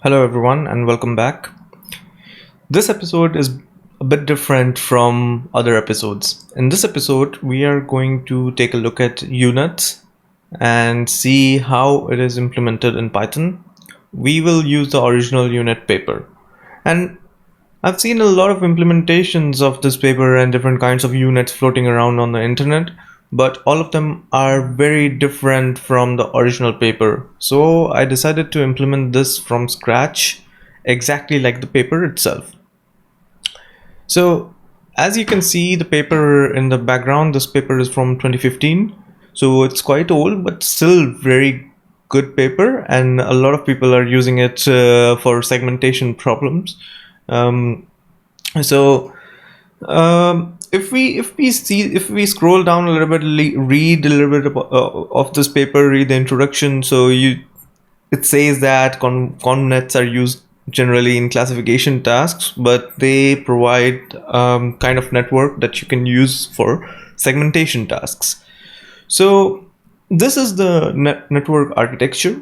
Hello, everyone, and welcome back. This episode is a bit different from other episodes. In this episode, we are going to take a look at UNet and see how it is implemented in Python. We will use the original UNet paper. And I've seen a lot of implementations of this paper and different kinds of units floating around on the internet, but all of them are very different from the original paper. So I decided to implement this from scratch, exactly like the paper itself. So as you can see, the paper in the background, this paper is from 2015. So it's quite old, but still very good paper, and a lot of people are using it for segmentation problems. Um, so if we scroll down a little bit, read a little bit of this paper, read the introduction. So it says that convnets are used generally in classification tasks, but they provide kind of network that you can use for segmentation tasks. So this is the network architecture,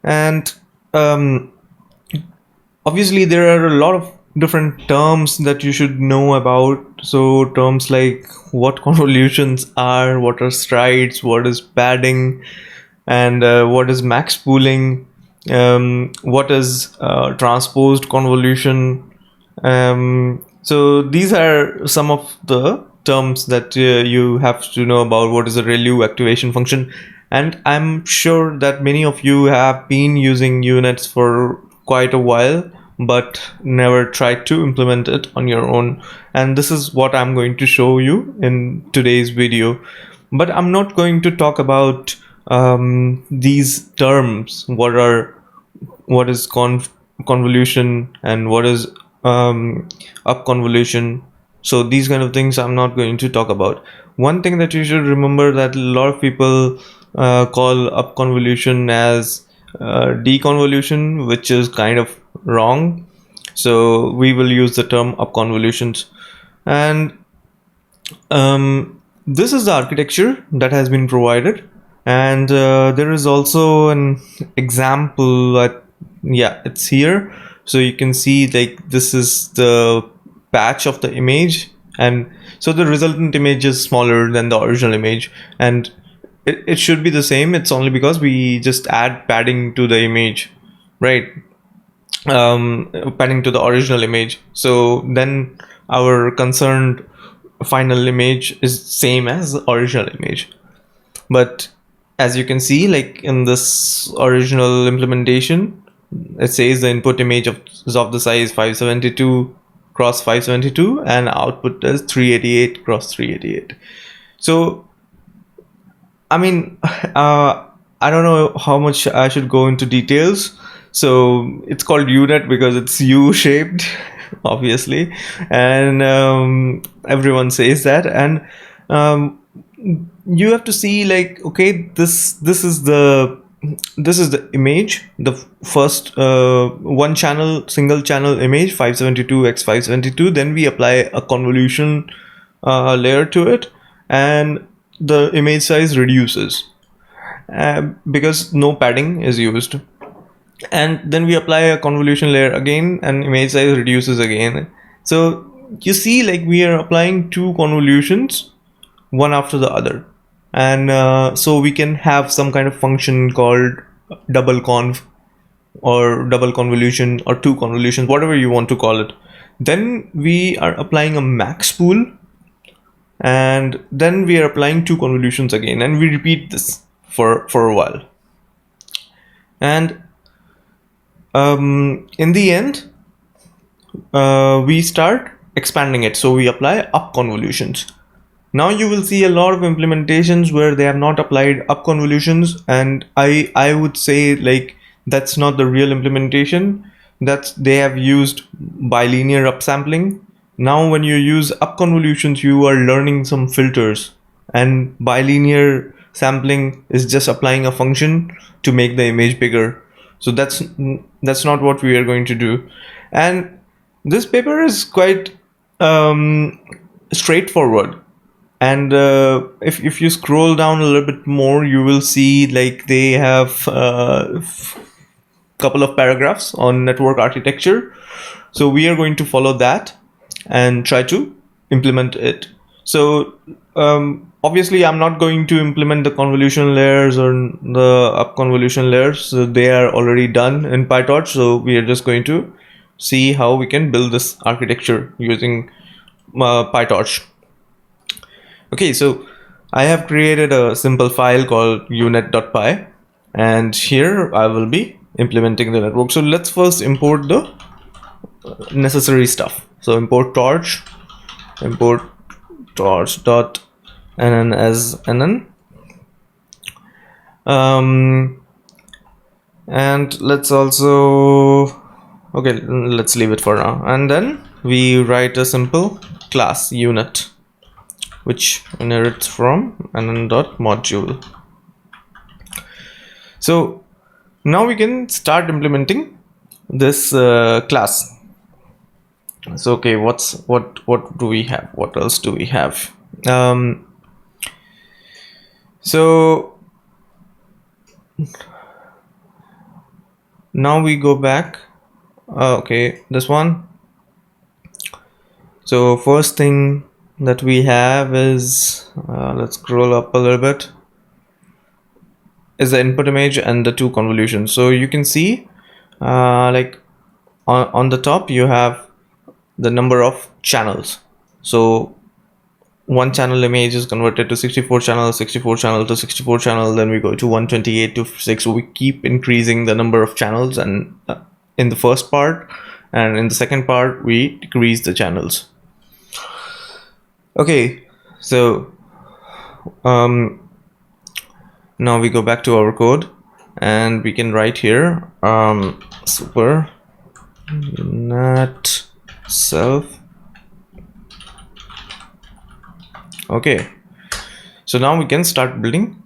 and obviously there are a lot of different terms that you should know about. So terms like what convolutions are, what are strides, what is padding, and what is max pooling, what is transposed convolution. So these are some of the terms that you have to know about. What is a ReLU activation function? And I'm sure that many of you have been using units for quite a while, but never tried to implement it on your own. And this is what I'm going to show you in today's video. But I'm not going to talk about these terms. What is convolution and what is up convolution. So these kind of things I'm not going to talk about. One thing that you should remember, that a lot of people call up convolution as deconvolution, which is kind of wrong. So we will use the term up convolutions. And this is the architecture that has been provided, and there is also an example it's here. So you can see, like, this is the patch of the image, and so the resultant image is smaller than the original image, and it should be the same. It's only because we just add padding to the image, right? Padding to the original image, so then our concerned final image is same as the original image. But as you can see, like in this original implementation, it says the input image is of the size 572 cross 572 and output is 388 cross 388. So I mean, I don't know how much I should go into details. So it's called UNet because it's U-shaped, obviously, and everyone says that. And you have to see, like, okay, this is the image, the first one channel, single channel image, 572 x 572. Then we apply a convolution layer to it, and the image size reduces because no padding is used. And then we apply a convolution layer again, and image size reduces again. So you see, like, we are applying two convolutions one after the other, and so we can have some kind of function called double conv or double convolution or two convolutions, whatever you want to call it. Then we are applying a max pool, and then we are applying two convolutions again, and we repeat this for a while. And in the end, we start expanding it. So we apply up convolutions. Now you will see a lot of implementations where they have not applied up convolutions, and I would say, like, that's not the real implementation. They have used bilinear upsampling. Now when you use up convolutions, you are learning some filters, and bilinear sampling is just applying a function to make the image bigger. So that's not what we are going to do. And this paper is quite straightforward. And if you scroll down a little bit more, you will see, like, they have couple of paragraphs on network architecture. So we are going to follow that and try to implement it. So obviously I'm not going to implement the convolution layers or the up convolution layers. So they are already done in PyTorch. So we are just going to see how we can build this architecture using PyTorch. Okay, so I have created a simple file called unet.py, and here I will be implementing the network. So let's first import the necessary stuff. So import torch dot nn as nn, and let's also, okay, let's leave it for now. And then we write a simple class UNet, which inherits from nn.module. So now we can start implementing this class. So okay, what do we have? What else do we have? So now we go back. Okay, this one. So first thing that we have is, let's scroll up a little bit, is the input image and the two convolutions. So you can see like on the top you have the number of channels. So one channel image is converted to 64 channel, 64 channel to 64 channel, then we go to 128 to 6. So we keep increasing the number of channels, and in the first part, and in the second part we decrease the channels. Okay, so now we go back to our code and we can write here super net self. Okay, so now we can start building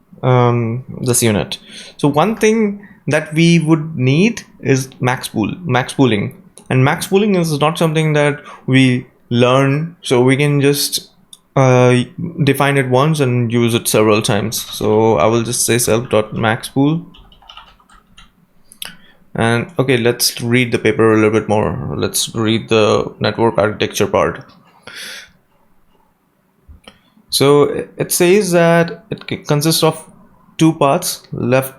this unit. So one thing that we would need is max pooling, and max pooling is not something that we learn, so we can just define it once and use it several times. So I will just say self.maxpool. And okay, let's read the paper a little bit more. Let's read the network architecture part. So it says that it consists of two paths, left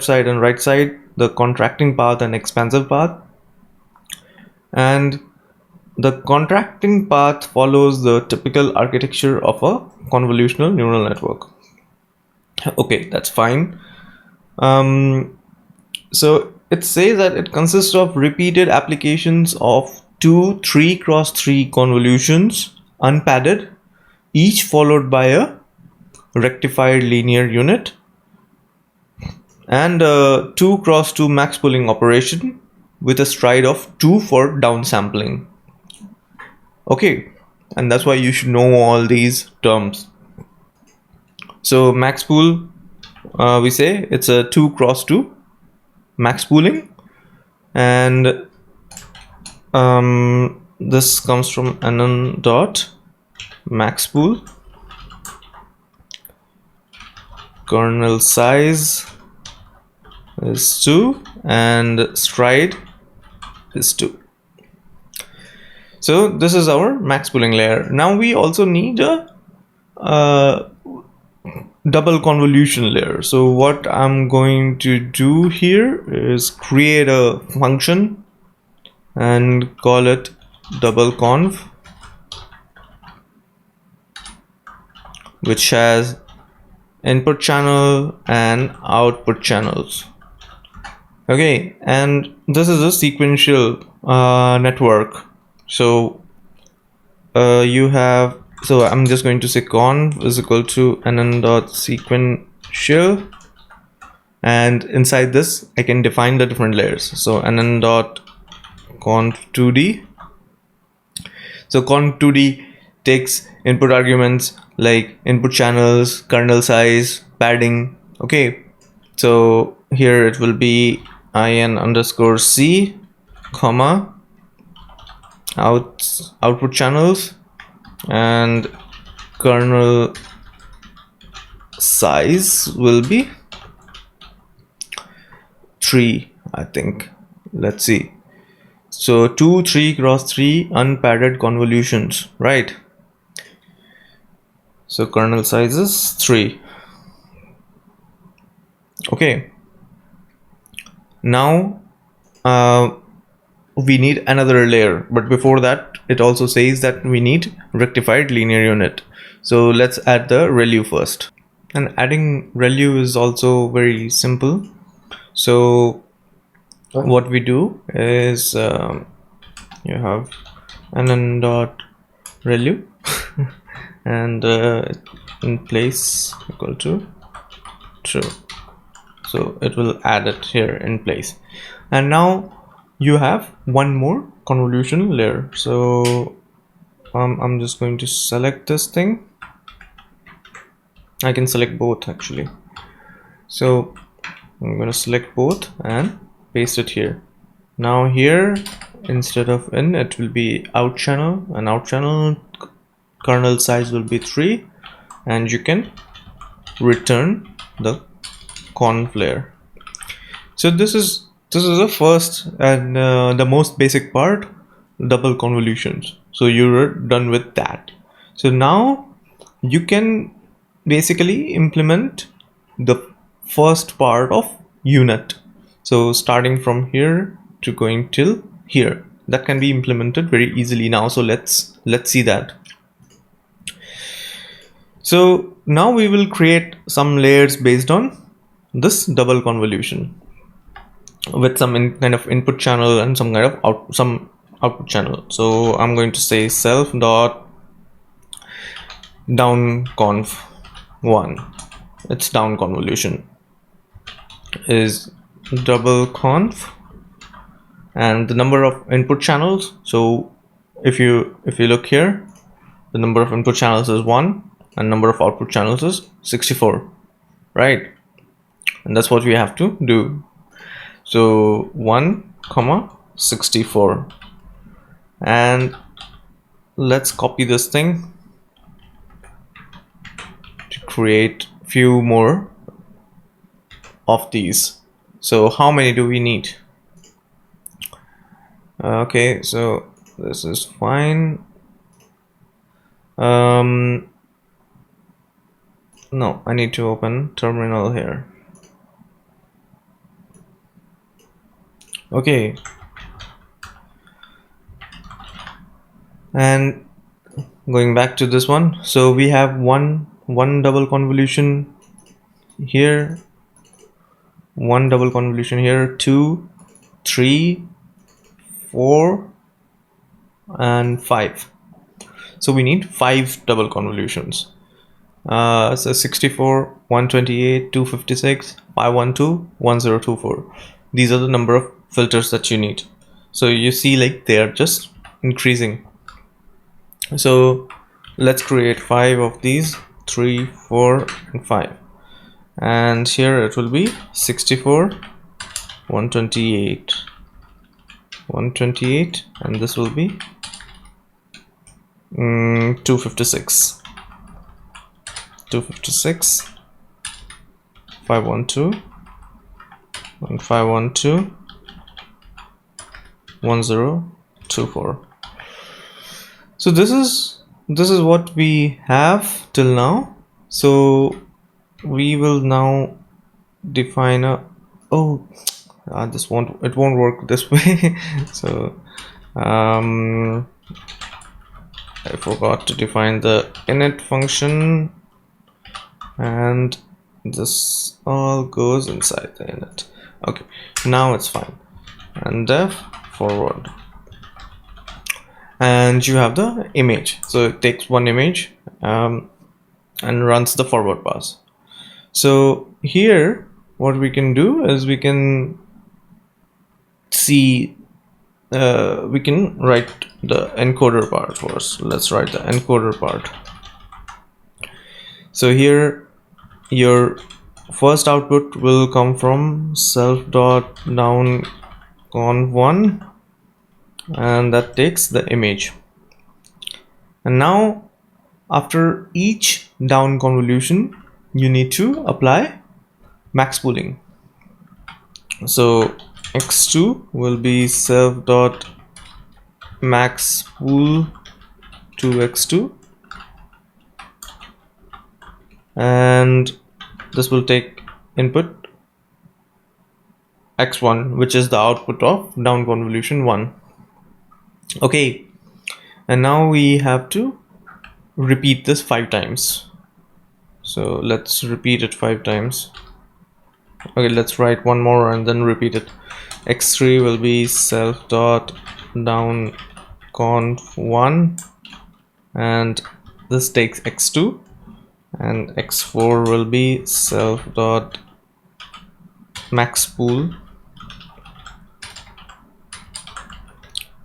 side and right side, the contracting path and expansive path. And the contracting path follows the typical architecture of a convolutional neural network. Okay, that's fine. So it says that it consists of repeated applications of two 3x3 convolutions, unpadded, each followed by a rectified linear unit, and a 2x2 max pooling operation with a stride of 2 for downsampling. Okay, and that's why you should know all these terms. So max pool, we say it's a 2x2 max pooling, and this comes from nn dot max pool. Kernel size is 2 and stride is 2. So this is our max pooling layer. Now we also need a double convolution layer. So what I'm going to do here is create a function and call it double conv, which has input channel and output channels. Okay, and this is a sequential network. So you have, so I'm just going to say conv is equal to nn.sequential, and inside this I can define the different layers. So nn.conv2d. So conv2d takes input arguments like input channels, kernel size, padding. Okay, so here it will be in_c, comma, output channels, and kernel size will be 3. I think. Let's see. So 2 3 cross 3 unpadded convolutions, right? So kernel size is 3. Okay. Now we need another layer, but before that it also says that we need rectified linear unit. So let's add the ReLU first. And adding ReLU is also very simple. So what we do is you have nn dot ReLU and in place equal to true. So it will add it here in place. And now you have one more convolution layer. So I'm just going to select this thing. I can select both actually. So I'm going to select both and paste it here. Now here, instead of in, it will be out channel, and out channel kernel size will be 3, and you can return the conv layer. So this is the first and the most basic part, double convolutions. So you're done with that. So now you can basically implement the first part of UNet. So starting from here to going till here, that can be implemented very easily now. So let's see that. So now we will create some layers based on this double convolution with some kind of input channel and some kind of output channel. So I'm going to say self dot down conv 1. Its down convolution is double conv, and the number of input channels. So if you look here, the number of input channels is 1 and number of output channels is 64, right? And that's what we have to do. So 1 comma 64, and let's copy this thing to create few more of these. So how many do we need? Okay, so this is fine. No, I need to open terminal here. Okay, and going back to this one, so we have one double convolution here, one double convolution here, 2 3 4 and 5. So we need 5 double convolutions. So 64, 128, 256, 512, 1024. These are the number of filters that you need. So you see, like, they are just increasing. So let's create 5 of these, 3 4 and 5, and here it will be 64, 128, 128, and this will be 256, 256, 512 and 512, 1024. So this is what we have till now. So we will now define a this won't work this way. So I forgot to define the init function, and this all goes inside the init. Okay, now it's fine. And def forward, and you have the image. So it takes one image and runs the forward pass. So here what we can do is we can see we can write the encoder part first. Let's write the encoder part. So here your first output will come from self dot down conv 1, and that takes the image. And now after each down convolution you need to apply max pooling. So x2 will be self dot max pool to x2, and this will take input x1, which is the output of down convolution 1. Okay, and now we have to repeat this 5 times. So let's repeat it 5 times. Okay, let's write one more and then repeat it. x3 will be self dot down conv 1, and this takes x2, and x4 will be self dot max pool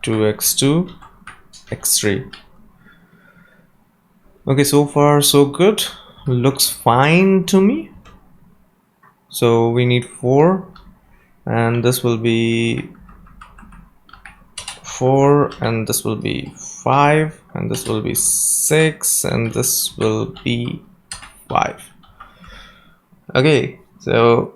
to x2 x3. Okay, so far so good, looks fine to me. So we need 4, and this will be 4, and this will be 5, and this will be 6, and this will be 5. Okay, so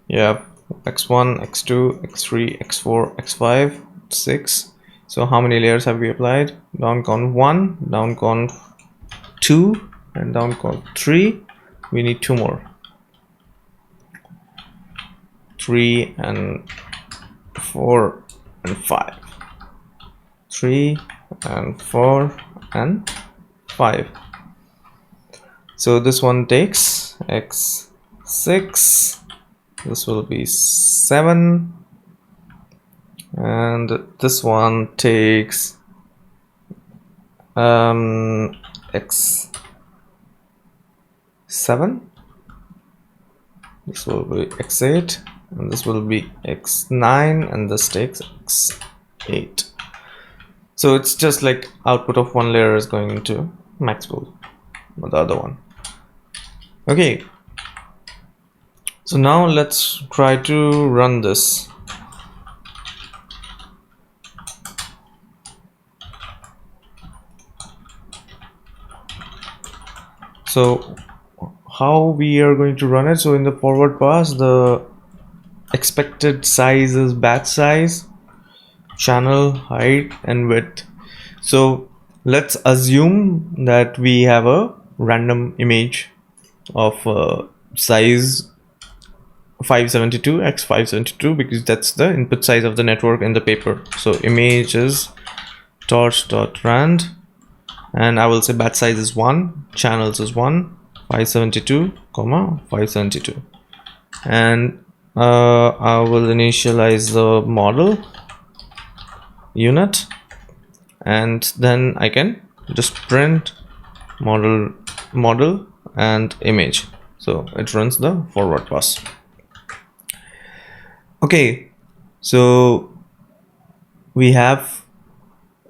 you have x1, x2, x3, x4, x5, 6. So how many layers have we applied? Down conv 1, down conv 2, and down conv 3. We need 2 more. 3 and 4 and 5. 3 and 4 and 5. So this one takes x6, this will be 7, and this one takes x7, this will be x8, and this will be x9, and this takes x8. So it's just like output of one layer is going into max pool, or the other one. Okay, so now let's try to run this. So how we are going to run it? So in the forward pass, the expected size is batch size, channel height, and width. So let's assume that we have a random image of size 572 x 572, because that's the input size of the network in the paper. So image is torch.rand, and I will say batch size is 1, channels is 1, 572 comma 572, and I will initialize the model UNet, and then I can just print model and image. So it runs the forward pass. Okay, so we have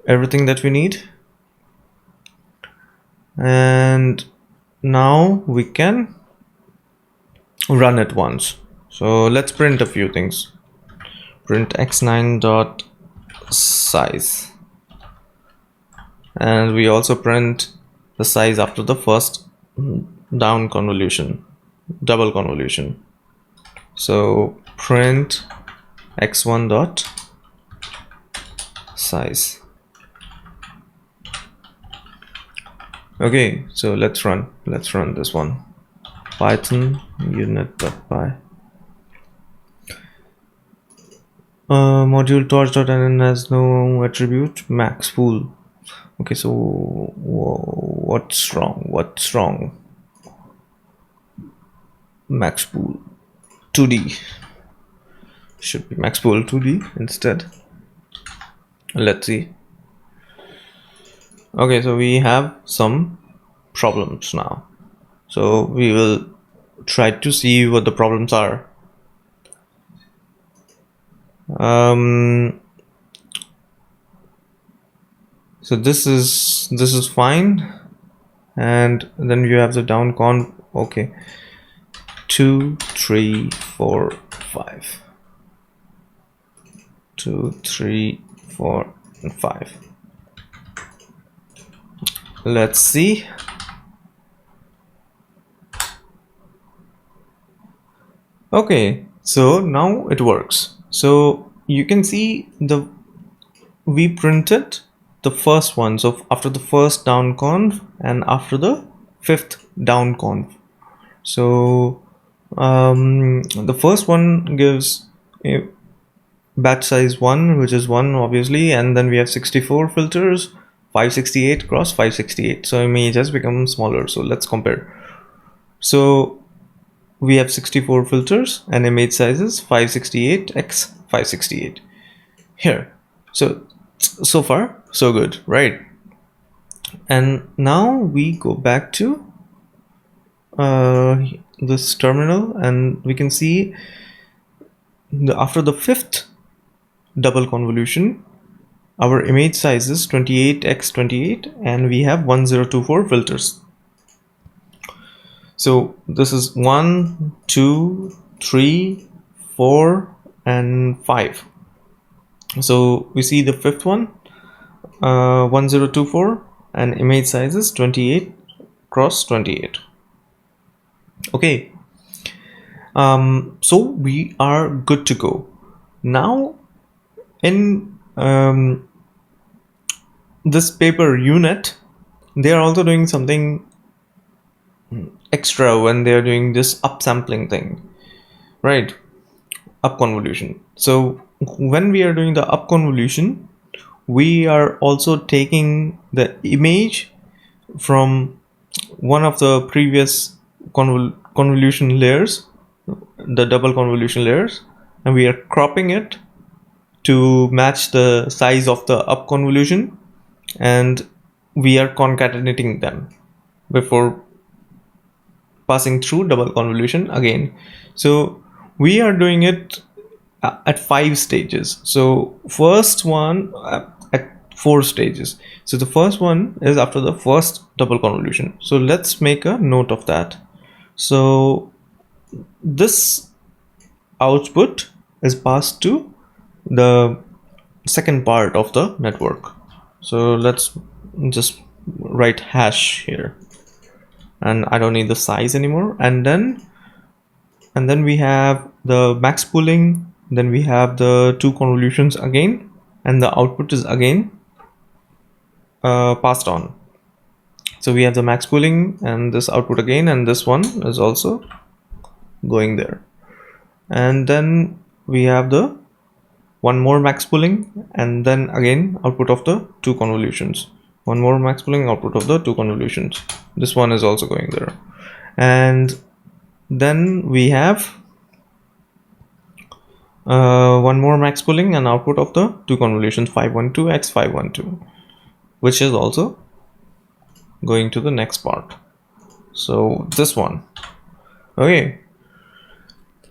everything that we need, and now we can run it once. So let's print a few things. Print x9 dot size, and we also print the size after the first down convolution, double convolution. So print x1 dot size. Okay, so let's run this one. Python unet.py module torch.nn has no attribute max pool. Okay, so what's wrong? Max pool 2D should be max pool 2D instead. Let's see. Okay, so we have some problems now, so we will try to see what the problems are. So this is fine, and then you have the down conv. Okay, 2 3 4 5, 2 3 4 and 5. Let's see. Okay, so now it works. So you can see we printed the first one. So after the first down conv and after the fifth down conv. So the first one gives a batch size 1, which is 1 obviously, and then we have 64 filters, 568 cross 568. So image has become smaller. So let's compare. So we have 64 filters and image sizes 568 x 568 here. So far so good, right? And now we go back to this terminal, and we can see after the fifth double convolution, our image size is 28x28 and we have 1024 filters. So this is 1, 2, 3, 4 and 5. So we see the fifth one, 1024, and image size is 28 cross 28. Okay, so we are good to go. Now in this paper UNet, they are also doing something extra when they are doing this upsampling thing, right? Up convolution. So when we are doing the up convolution, we are also taking the image from one of the previous convolution layers, the double convolution layers, and we are cropping it to match the size of the up convolution, and we are concatenating them before passing through double convolution again. So we are doing it at 5 stages. So first one at 4 stages. So the first one is after the first double convolution. So let's make a note of that. So this output is passed to the second part of the network. So let's just write hash here, and I don't need the size anymore. And then we have the max pooling, then we have the 2 convolutions again, and the output is again passed on. So we have the max pooling and this output again, and this one is also going there. And then we have the one more max pooling, and then again output of the 2 convolutions. One more max pooling, output of the 2 convolutions. This one is also going there. And then we have one more max pooling and output of the 2 convolutions, 512 x 512, which is also going to the next part. So this one. Okay,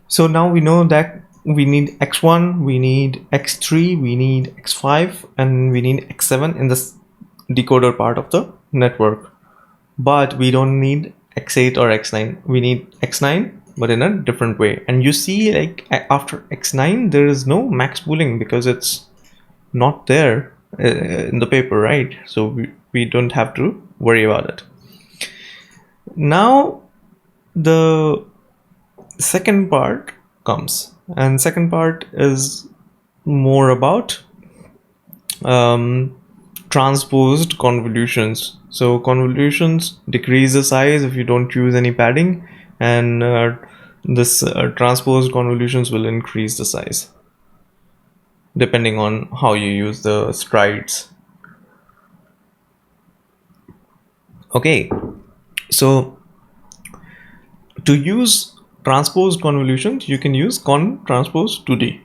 so now we know that we need x1, we need x3, we need x5, and we need x7 in this decoder part of the network, but we don't need x8 or x9. We need x9 but in a different way. And you see, like after x9 there is no max pooling because it's not there in the paper, right? So we don't have to worry about it. Now the second part comes, and second part is more about transposed convolutions. So convolutions decrease the size if you don't use any padding, and this transposed convolutions will increase the size depending on how you use the strides. Okay, so to use transposed convolutions, you can use con transpose 2D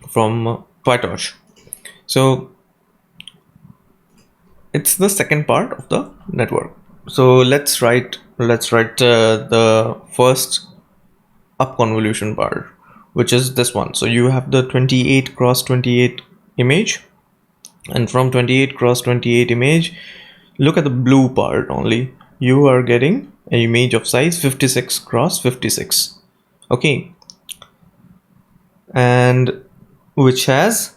from PyTorch. So it's the second part of the network. So let's write the first up convolution part, which is this one. So you have the 28 cross 28 image, and from 28 cross 28 image, look at the blue part only. You are getting an image of size 56 cross 56. Okay, and which has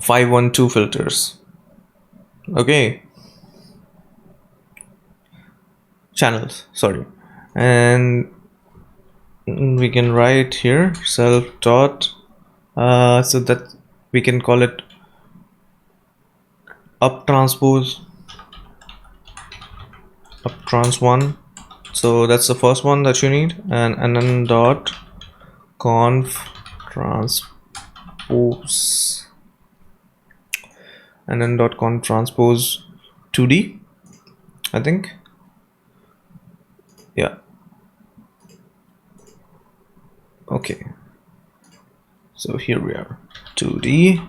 512 filters. Okay, channels, sorry. And we can write here self dot so that we can call it up transpose up trans 1. So that's the first one that you need, and then dot conf transpose, and then dot conf transpose 2D, I think. Yeah. Okay. So here we are, 2D,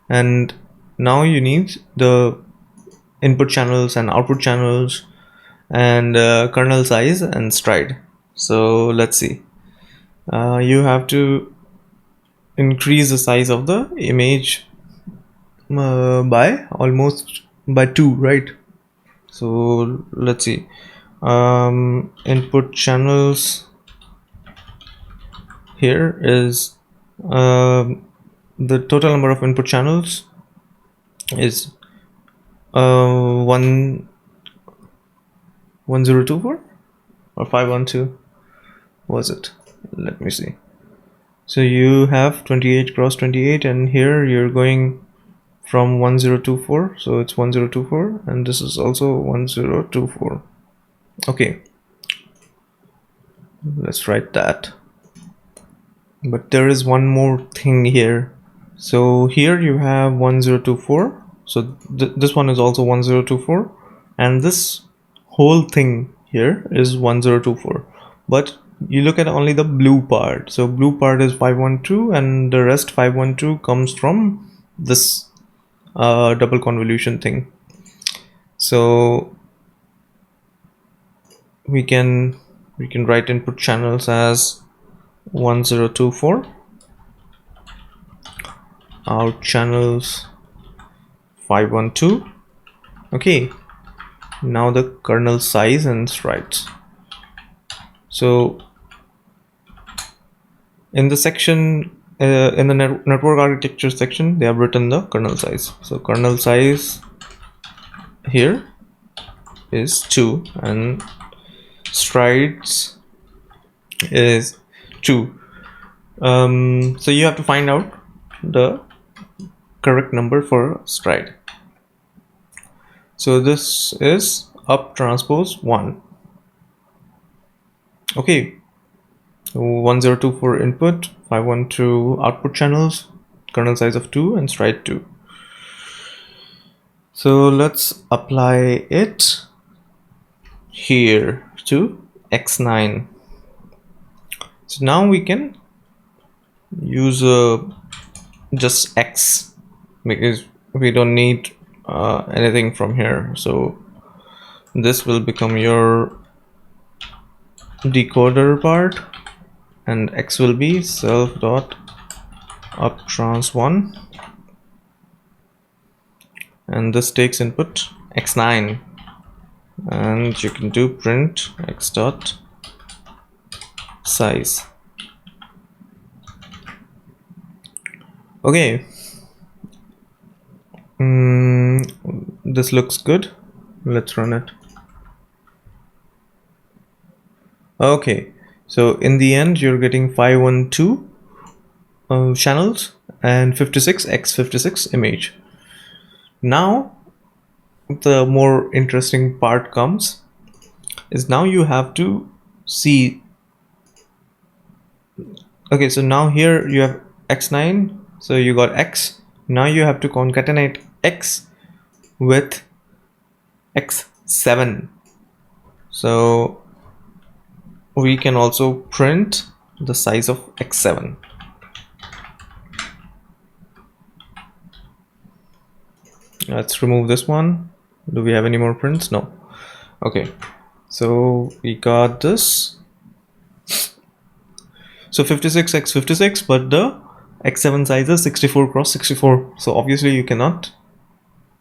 and now you need the input channels and output channels and kernel size and stride. So let's see. You have to increase the size of the image by almost by 2, right? So let's see. Input channels here is the total number of input channels is 1024 or 512 was it? Let me see. So you have 28 cross 28, and here you're going from 1024, so it's 1024, and this is also 1024. Okay, let's write that. But there is one more thing here. So here you have 1024, so this one is also 1024, and this whole thing here is 1024, but you look at only the blue part. So blue part is 512, and the rest 512 comes from this double convolution thing. So we can write input channels as 1024, out channels 512. Okay, now the kernel size and strides. So in the section in the network architecture section, they have written the kernel size. So kernel size here is 2, and strides is 2. So you have to find out the correct number for stride. So this is up transpose 1. Okay, so 1024 input, 512 output channels, kernel size of 2, and stride 2. So let's apply it here to x9. So now we can use just x, because we don't need anything from here. So this will become your decoder part, and x will be self dot up trans 1, and this takes input x9, and you can do print x dot size. Okay, this looks good. Let's run it. Okay, so in the end you're getting 512 channels and 56 x 56 image. Now the more interesting part comes, is now you have to see. Okay, so now here you have x9, so you got x. Now you have to concatenate x with x7. So we can also print the size of x7. Let's remove this one. Do we have any more prints? No. Okay, so we got this. So 56 x 56, but the x7 size is 64 cross 64. So obviously you cannot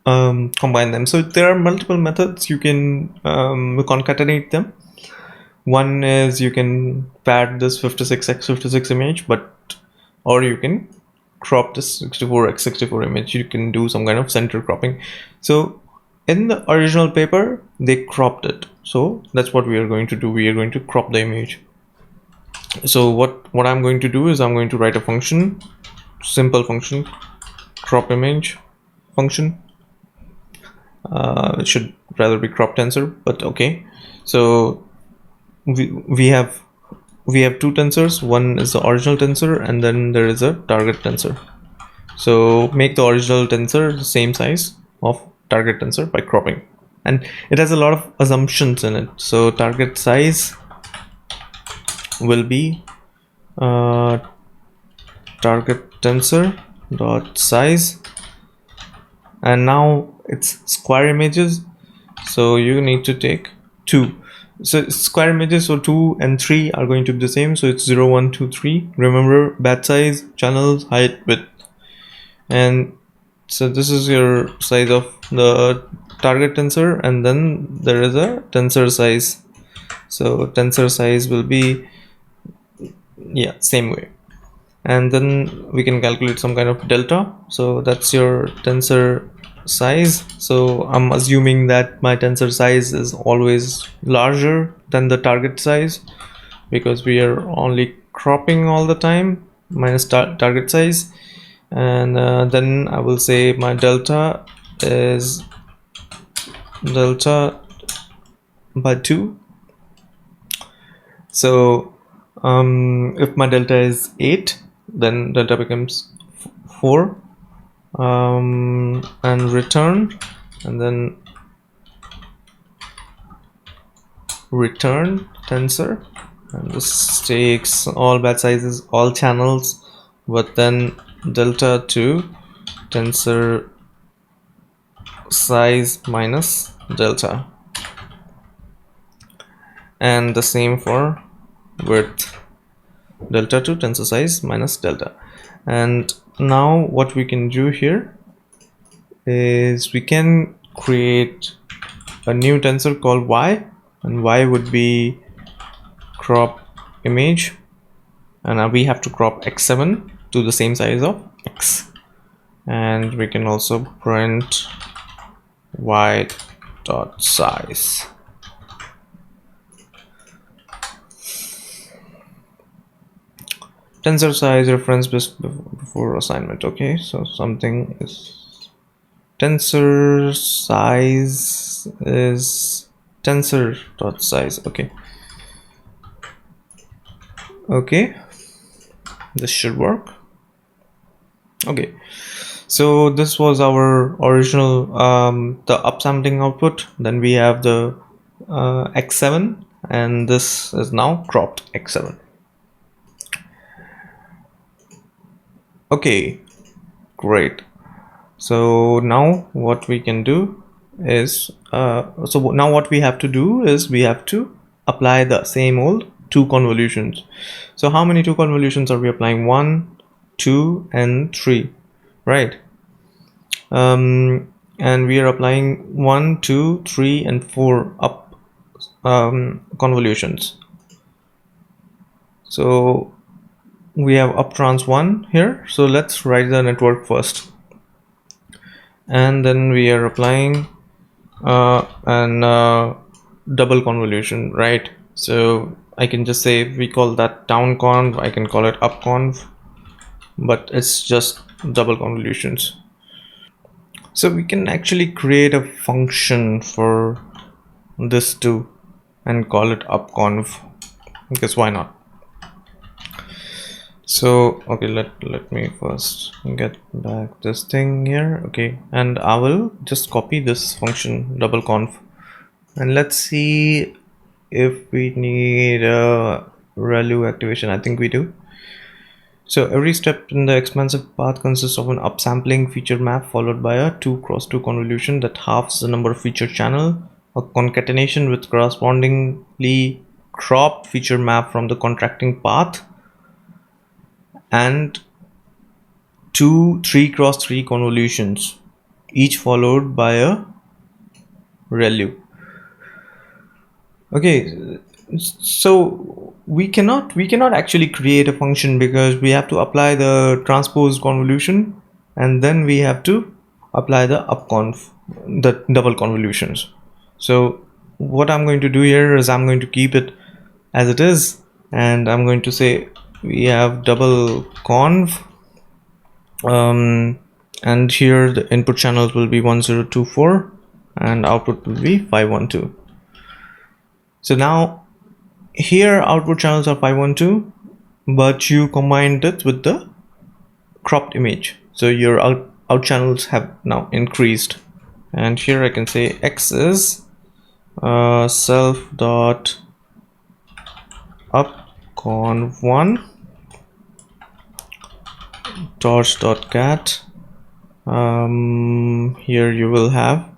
combine them. So there are multiple methods you can concatenate them. One is you can pad this 56 x 56 image, or you can crop this 64 x 64 image. You can do some kind of center cropping. So in the original paper they cropped it, so that's what we are going to do. We are going to crop the image. So what I'm going to do is I'm going to write a function, simple function, crop image function. It should rather be crop tensor, but okay. So we have two tensors. One is the original tensor, and then there is a target tensor. So make the original tensor the same size of target tensor by cropping, and it has a lot of assumptions in it. So target size will be uh, target tensor dot size, and now it's square images, so you need to take 2. So square images, so 2 and 3 are going to be the same, so it's 0 1 2 3. Remember, batch size, channels, height, width. And so this is your size of the target tensor, and then there is a tensor size. So tensor size will be, yeah, same way. And then we can calculate some kind of delta. So that's your tensor size. So I'm assuming that my tensor size is always larger than the target size, because we are only cropping all the time, minus target size. And then I will say my delta is delta by 2. So if my delta is 8, then delta becomes 4, and return, and then return tensor, and this takes all batch sizes, all channels, but then delta to tensor size minus delta, and the same for width, delta to tensor size minus delta. And now what we can do here is we can create a new tensor called y, and y would be crop image, and we have to crop x7 to the same size of x, and we can also print y dot size. Tensor size reference before assignment. Okay, so something is tensor size is tensor dot size. Okay, this should work. Okay, so this was our original the upsampling output. Then we have the x7, and this is now cropped x7. Okay, great. So now what we can do is what we have to do is we have to apply the same old 2 convolutions. So how many 2 convolutions are we applying? 1, 2, and 3, right? And we are applying 1, 2, 3, and 4 up convolutions. So we have up trans 1 here. So let's write the network first, and then we are applying an double convolution, right? So I can just say we call that down conv, I can call it up conv, but it's just double convolutions. So we can actually create a function for this too and call it up conv, because why not? So okay, let me first get back this thing here. Okay, and I will just copy this function double conv, and let's see if we need a ReLU activation. I think we do. So every step in the expansive path consists of an upsampling feature map followed by a 2x2 convolution that halves the number of feature channel, a concatenation with correspondingly cropped feature map from the contracting path, and 2 3x3 convolutions, each followed by a ReLU. Okay, so we cannot actually create a function because we have to apply the transpose convolution, and then we have to apply the upconv, the double convolutions. So what I'm going to do here is I'm going to keep it as it is, and I'm going to say we have double conv, and here the input channels will be 1024 and output will be 512. So now here output channels are 512, but you combined it with the cropped image, so your out channels have now increased. And here I can say x is self dot up conv1 torch dot cat. Here you will have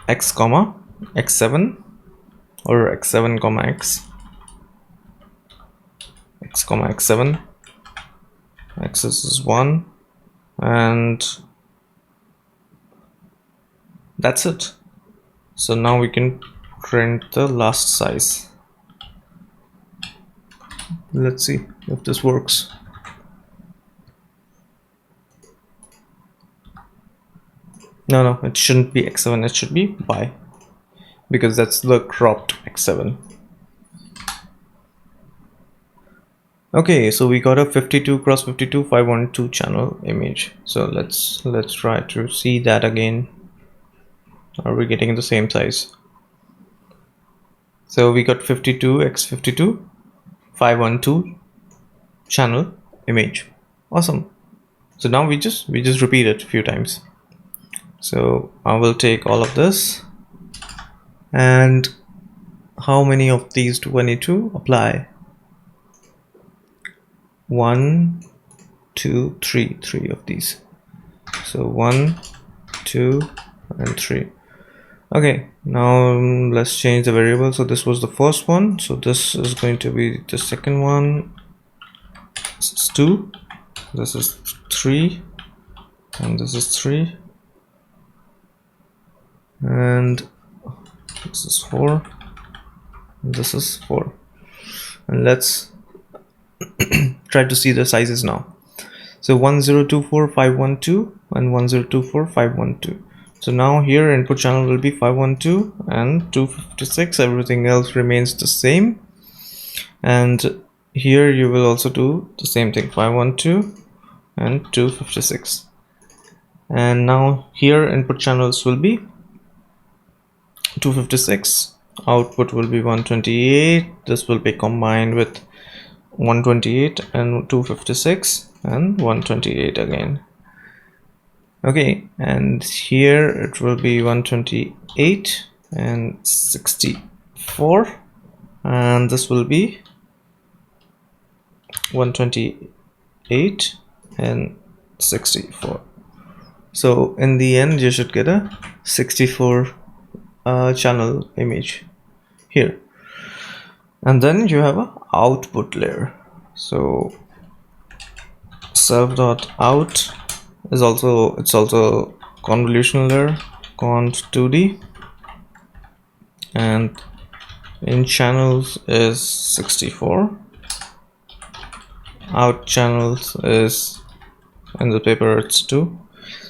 x comma x7 or x7 comma x comma x7, x is 1, and that's it. So now we can print the last size. Let's see if this works. No, it shouldn't be x7, it should be y, because that's the cropped x7. Okay, so we got a 52 cross 52 512 channel image. So let's try to see that again. Are we getting the same size? So we got 52 x 52 512 channel image. Awesome. So now we just repeat it a few times. So I will take all of this, and how many of these do I need to apply? 1, 2, 3, 3 of these. So 1, 2, and 3. Okay, now let's change the variable. So this was the first one, so this is going to be the second one. This is 2, this is 3, and this is 3, and this is 4, and this is 4. And let's try to see the sizes now. So 1024 512 and 1024 512. So now here input channel will be 512 and 256. Everything else remains the same, and here you will also do the same thing, 512 and 256. And now here input channels will be 256, output will be 128. This will be combined with 128 and 256 and 128 again. Okay, and here it will be 128 and 64, and this will be 128 and 64. So in the end you should get a 64 channel image here. And then you have a output layer. So self.out is also convolutional layer, conv2d, and in channels is 64. Out channels is, in the paper it's 2.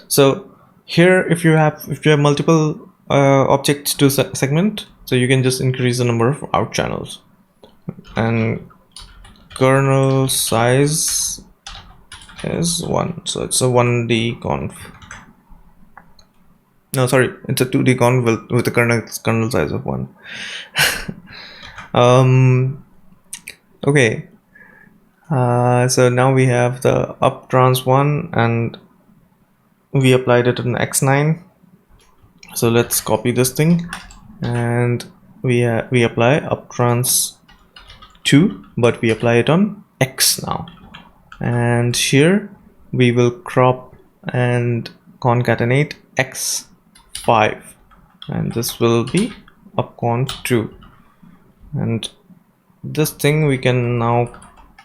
So here if you have multiple objects to segment, so you can just increase the number of out channels. And kernel size is 1, so it's a 1D conv. No, sorry, it's a 2D conv with a kernel size of 1. Okay, so now we have the up trans 1 and we applied it on x9. So let's copy this thing, and we apply up trans 2, but we apply it on x now. And here we will crop and concatenate x5, and this will be upconv 2. And this thing we can now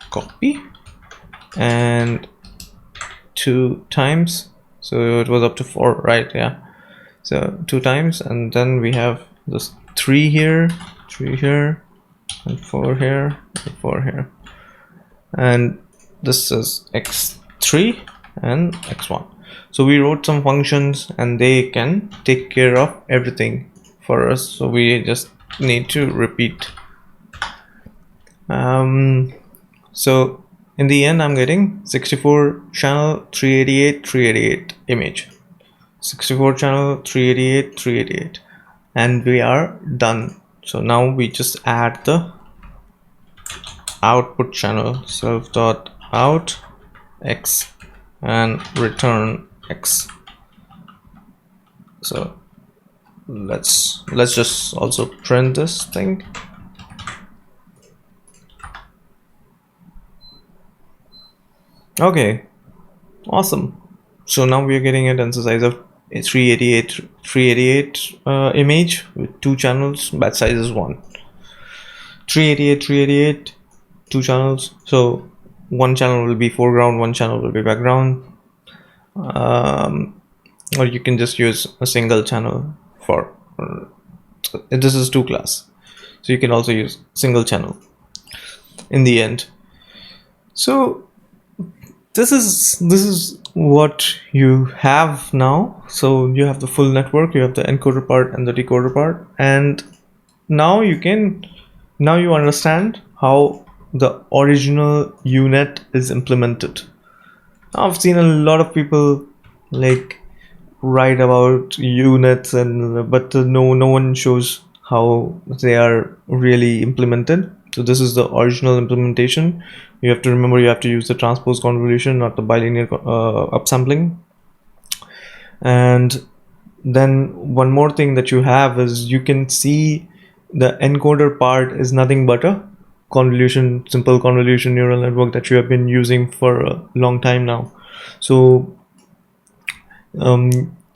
copy and 2 times, so it was up to 4, right? Yeah, so 2 times, and then we have this 3 here, 3 here, and 4 here, and 4 here, and this is x3 and x1. So we wrote some functions and they can take care of everything for us. So we just need to repeat. So in the end, I'm getting 64 channel 388 388 image, 64 channel 388 388, and we are done. So now we just add the output channel, self dot out x and return x. So let's just also print this thing. Okay, awesome. So now we are getting a denser size of 388 image with 2 channels. Batch size is 1. 388 2 channels. So one channel will be foreground, one channel will be background. Or you can just use a single channel for this is 2 class, so you can also use single channel in the end. So this is what you have now. So you have the full network, you have the encoder part and the decoder part, and now you understand how the original UNet is implemented. I've seen a lot of people like write about units, and but no one shows how they are really implemented. So this is the original implementation. You have to remember, you have to use the transpose convolution, not the bilinear upsampling. And then one more thing that you have is you can see the encoder part is nothing but a simple convolution neural network that you have been using for a long time now. So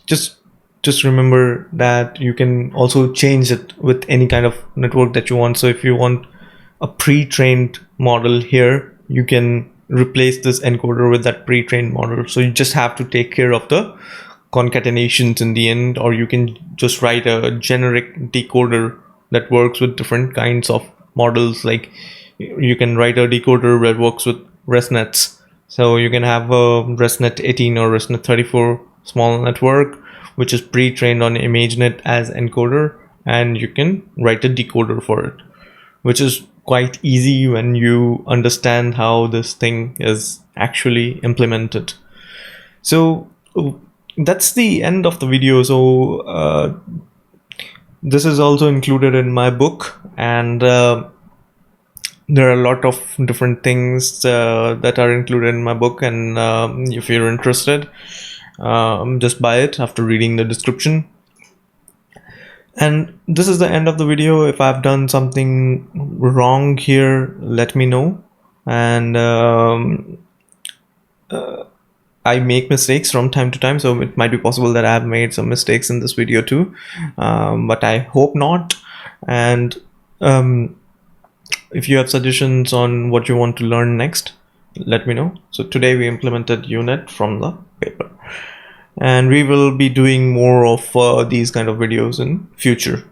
just remember that you can also change it with any kind of network that you want. So if you want a pre-trained model here, you can replace this encoder with that pre-trained model. So you just have to take care of the concatenations in the end, or you can just write a generic decoder that works with different kinds of models. Like you can write a decoder that works with ResNets. So you can have a ResNet 18 or ResNet 34 small network, which is pre-trained on ImageNet as encoder, and you can write a decoder for it, which is quite easy when you understand how this thing is actually implemented. So that's the end of the video. So this is also included in my book, and there are a lot of different things that are included in my book, and if you're interested, just buy it after reading the description. And this is the end of the video. If I've done something wrong here, let me know. And I make mistakes from time to time, so it might be possible that I've made some mistakes in this video too, but I hope not. And if you have suggestions on what you want to learn next, let me know. So today we implemented UNet from the paper, and we will be doing more of these kind of videos in future.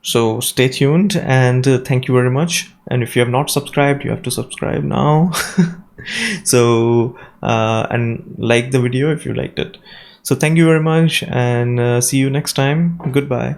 So stay tuned, and thank you very much. And if you have not subscribed, you have to subscribe now. So and like the video if you liked it. So thank you very much, and see you next time. Goodbye.